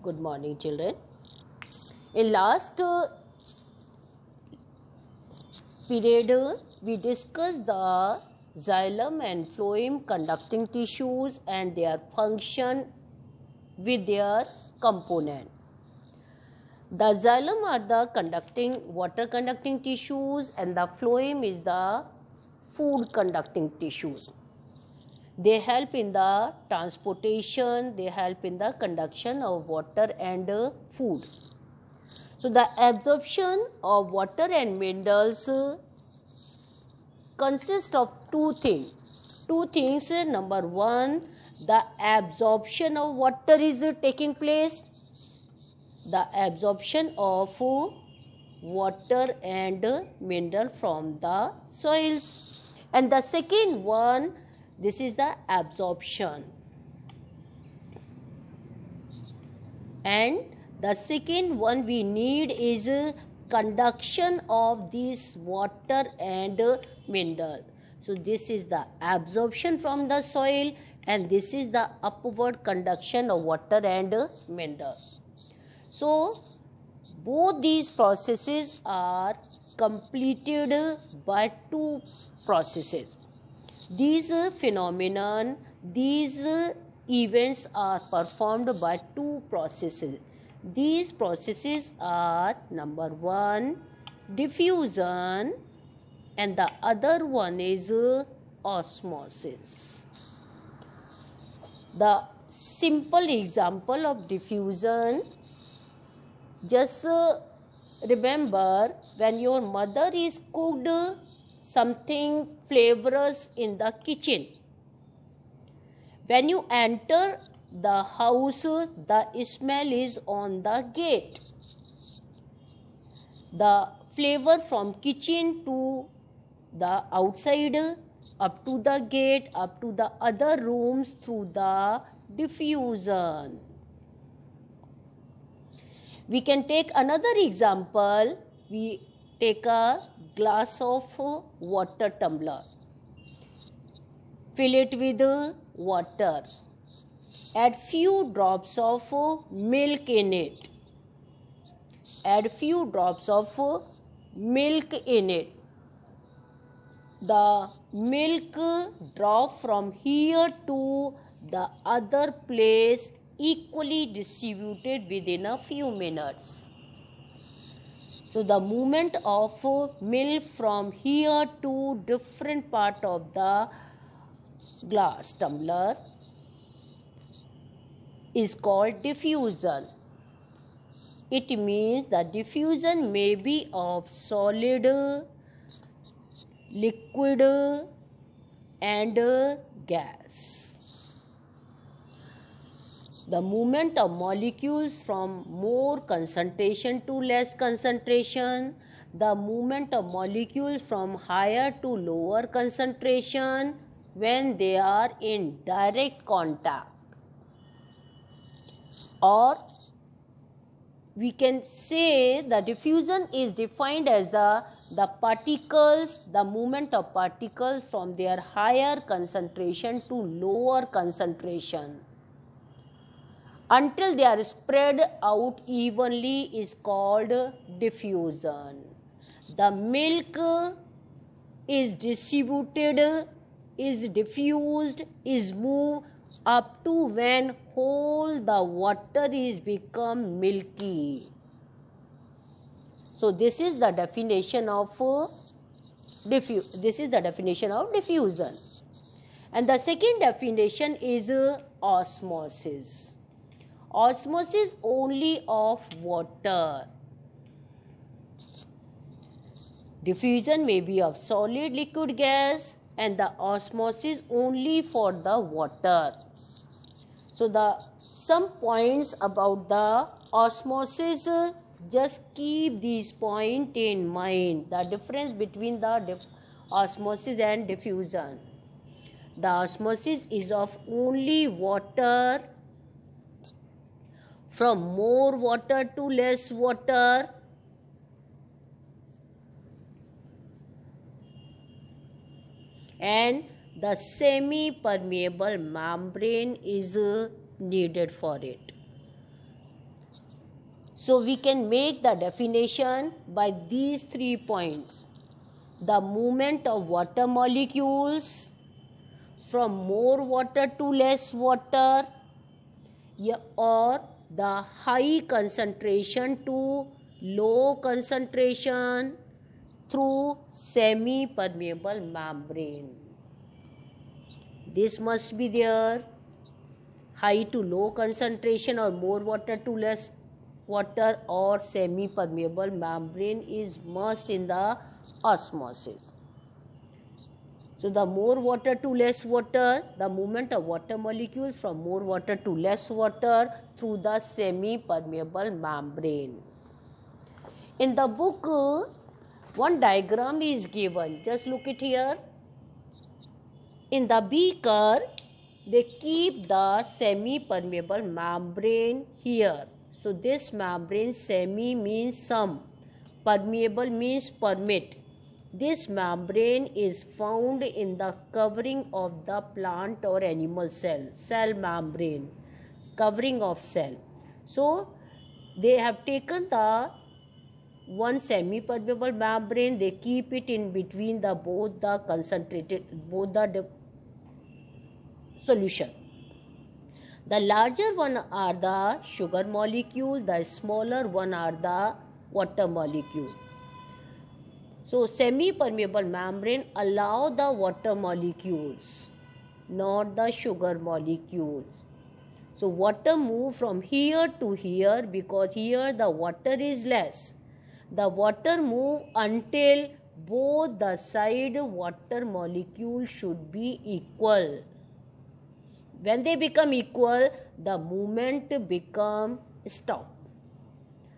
Good morning, children. In last period, we discussed the xylem and phloem conducting tissues and their function with their component. The xylem are the water conducting tissues and the phloem is the food conducting tissues. They help in the transportation, they help in the conduction of water and food. So the absorption of water and minerals consists of two things. Number one, the absorption of water is taking place. The absorption of water and mineral from the soils. And the second one, this is the absorption. And the second one we need is conduction of this water and mineral. So this is the absorption from the soil and this is the upward conduction of water and mineral. So both these processes are completed by two processes. These phenomenon, these events are performed by two processes. These processes are number one, diffusion, and the other one is osmosis. The simple example of diffusion, just remember when your mother is cooked something flavorous in the kitchen. When you enter the house, the smell is on the gate. The flavor from kitchen to the outside, up to the gate, up to the other rooms through the diffusion. We can take another example. We take a glass of water tumbler. Fill it with water. Add few drops of milk in it. Add few drops of milk in it. The milk drop from here to the other place equally distributed within a few minutes. So the movement of milk from here to different part of the glass tumbler is called diffusion. It means the diffusion may be of solid, liquid and gas. The movement of molecules from more concentration to less concentration, the movement of molecules from higher to lower concentration when they are in direct contact. Or we can say the diffusion is defined as the particles, the movement of particles from their higher concentration to lower concentration until they are spread out evenly is called diffusion. The milk is distributed, is diffused, is moved up to when whole the water is become milky. So this is the definition of diffusion. And the second definition is osmosis. Osmosis only of water. Diffusion may be of solid, liquid, gas, and the osmosis only for the water. So some points about the osmosis, just keep these points in mind. The difference between the osmosis and diffusion. The osmosis is of only water, from more water to less water, and the semi-permeable membrane is needed for it. So we can make the definition by these 3 points. The movement of water molecules from more water to less water, or the high concentration to low concentration through semi-permeable membrane. This must be there. High to low concentration or more water to less water or semi-permeable membrane is must in the osmosis. So the more water to less water, the movement of water molecules from more water to less water through the semi-permeable membrane. In the book, one diagram is given. Just look it here. In the beaker, they keep the semi-permeable membrane here. So this membrane, semi means some, permeable means permit. This membrane is found in the covering of the plant or animal cell membrane, covering of cell. So they have taken the one semi-permeable membrane, they keep it in between the both the solution. The larger one are the sugar molecule, the smaller one are the water molecule. So semi-permeable membrane allow the water molecules, not the sugar molecules. So water move from here to here because here the water is less. The water move until both the side water molecule should be equal. When they become equal, the movement become stop.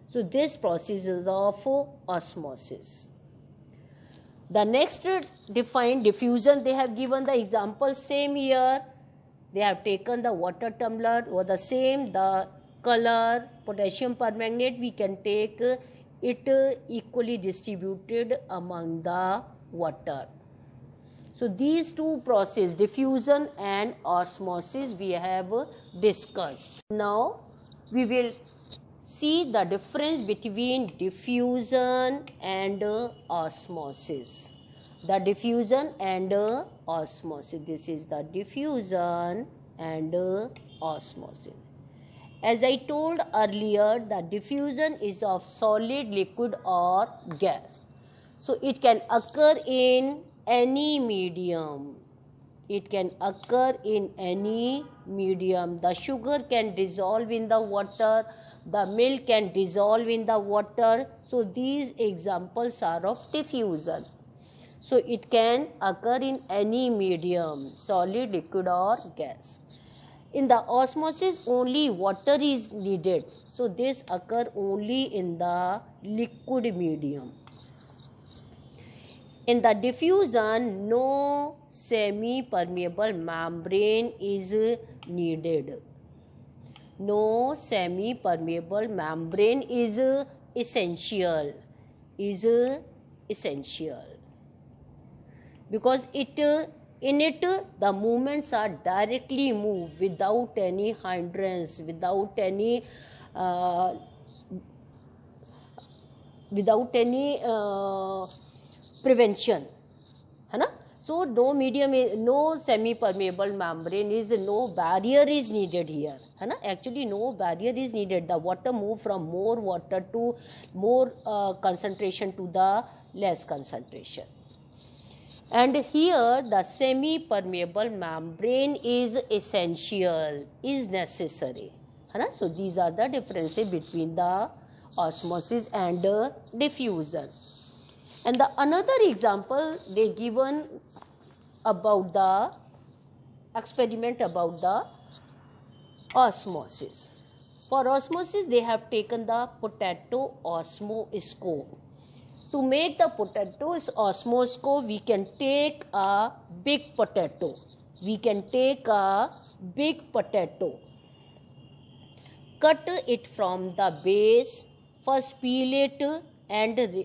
So this process is of osmosis. The next defined diffusion, they have given the example same here. They have taken the water tumbler or the same, the color, potassium permanganate, we can take it equally distributed among the water. So these two processes, diffusion and osmosis, we have discussed. Now we will see the difference between diffusion and osmosis. The diffusion and osmosis. This is the diffusion and osmosis. As I told earlier, the diffusion is of solid, liquid or gas. So it can occur in any medium. It can occur in any medium. The sugar can dissolve in the water. The milk can dissolve in the water. So these examples are of diffusion. So it can occur in any medium, solid, liquid or gas. In the osmosis, only water is needed. So this occur only in the liquid medium. In the diffusion, no semi-permeable membrane is needed. No semi-permeable membrane is essential. Because in it the movements are directly moved without any hindrance, without any prevention, है ना? So no semi-permeable membrane is, no barrier is needed here, है ना? Actually no barrier is needed. The water move from more water to more concentration to the less concentration. And here the semi-permeable membrane is essential, is necessary, है ना? So these are the differences between the osmosis and diffusion. And the another example they given about the experiment about the osmosis. For osmosis, they have taken the potato osmoscope. To make the potato osmoscope, we can take a big potato. Cut it from the base. First peel it and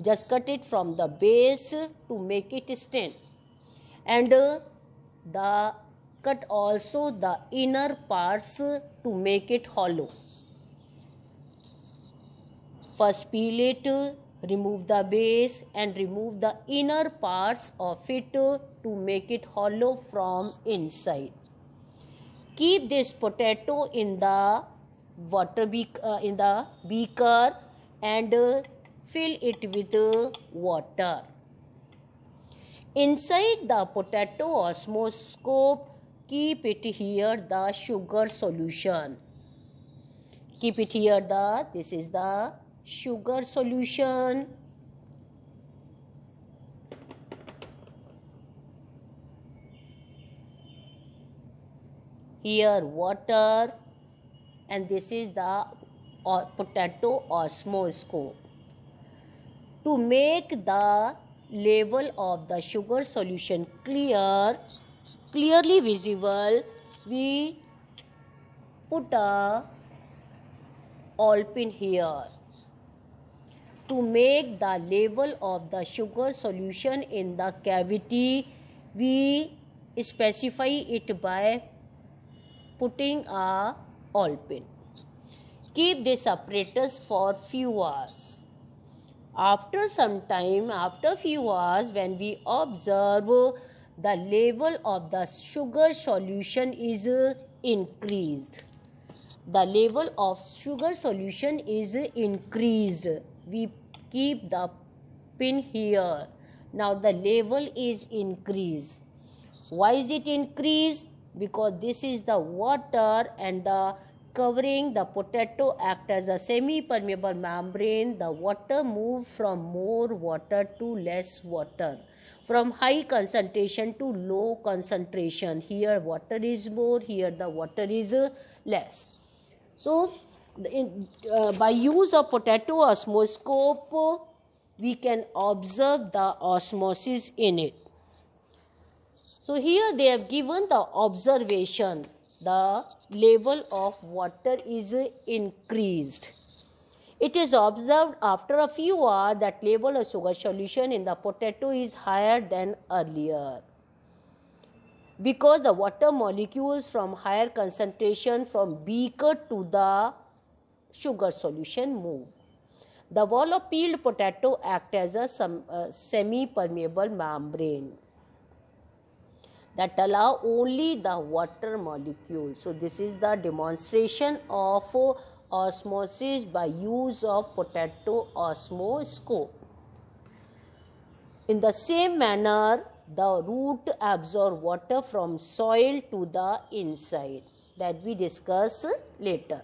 just cut it from the base to make it thin. And the cut also the inner parts to make it hollow. First peel it, remove the base and remove the inner parts of it to make it hollow from inside. Keep this potato in the beaker and fill it with water. Inside the potato osmoscope, keep it here the sugar solution. Keep it here this is the sugar solution. Here water, and this is the potato osmoscope. To make the level of the sugar solution clearly visible, we put a ball pin here. To make the level of the sugar solution in the cavity, we specify it by putting a ball pin. Keep this apparatus for few hours. After some time, after few hours, when we observe the level of the sugar solution is increased. The level of sugar solution is increased. We keep the pin here. Now the level is increased. Why is it increased? Because this is the water and the covering the potato act as a semi-permeable membrane. The water move from more water to less water, from high concentration to low concentration. Here water is more, here the water is less. So by use of potato osmoscope, we can observe the osmosis in it. So here they have given the observation. The level of water is increased. It is observed after a few hours that level of sugar solution in the potato is higher than earlier, because the water molecules from higher concentration from beaker to the sugar solution move. The wall of peeled potato acts as a semi-permeable membrane that allow only the water molecule. So this is the demonstration of osmosis by use of potato osmoscope. In the same manner, the root absorb water from soil to the inside, that we discuss later.